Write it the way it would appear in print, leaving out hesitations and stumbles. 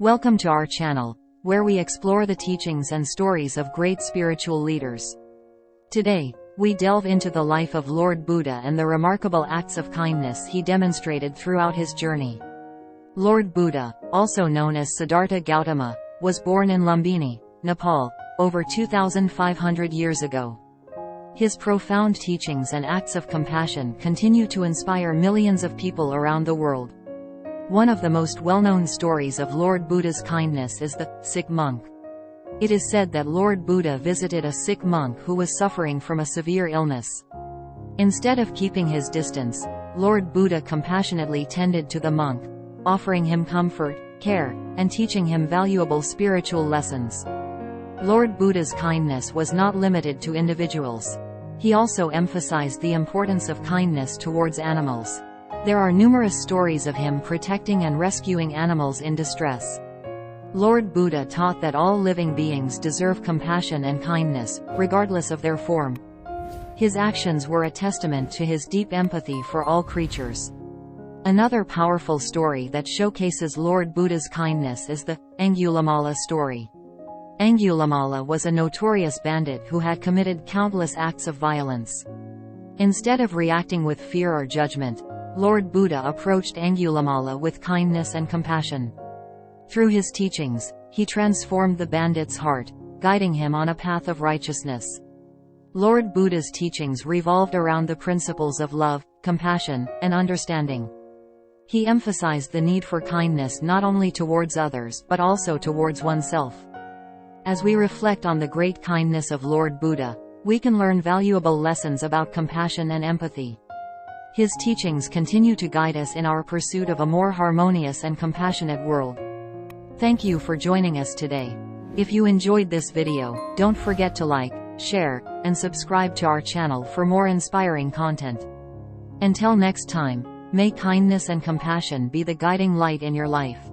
Welcome to our channel, where we explore the teachings and stories of great spiritual leaders. Today, we delve into the life of Lord Buddha and the remarkable acts of kindness he demonstrated throughout his journey. Lord Buddha, also known as Siddhartha Gautama, was born in Lumbini, Nepal, over 2,500 years ago. His profound teachings and acts of compassion continue to inspire millions of people around the world. One of the most well-known stories of Lord Buddha's kindness is the sick monk. It is said that Lord Buddha visited a sick monk who was suffering from a severe illness. Instead of keeping his distance, Lord Buddha compassionately tended to the monk, offering him comfort, care, and teaching him valuable spiritual lessons. Lord Buddha's kindness was not limited to individuals. He also emphasized the importance of kindness towards animals. There are numerous stories of him protecting and rescuing animals in distress. Lord Buddha taught that all living beings deserve compassion and kindness, regardless of their form. His actions were a testament to his deep empathy for all creatures. Another powerful story that showcases Lord Buddha's kindness is the Angulimala story. Angulimala was a notorious bandit who had committed countless acts of violence. Instead of reacting with fear or judgment, Lord Buddha approached Angulimala with kindness and compassion. Through his teachings, he transformed the bandit's heart, guiding him on a path of righteousness. Lord Buddha's teachings revolved around the principles of love, compassion, and understanding. He emphasized the need for kindness not only towards others but also towards oneself. As we reflect on the great kindness of Lord Buddha, we can learn valuable lessons about compassion and empathy. His teachings continue to guide us in our pursuit of a more harmonious and compassionate world. Thank you for joining us today. If you enjoyed this video, don't forget to like, share, and subscribe to our channel for more inspiring content. Until next time, may kindness and compassion be the guiding light in your life.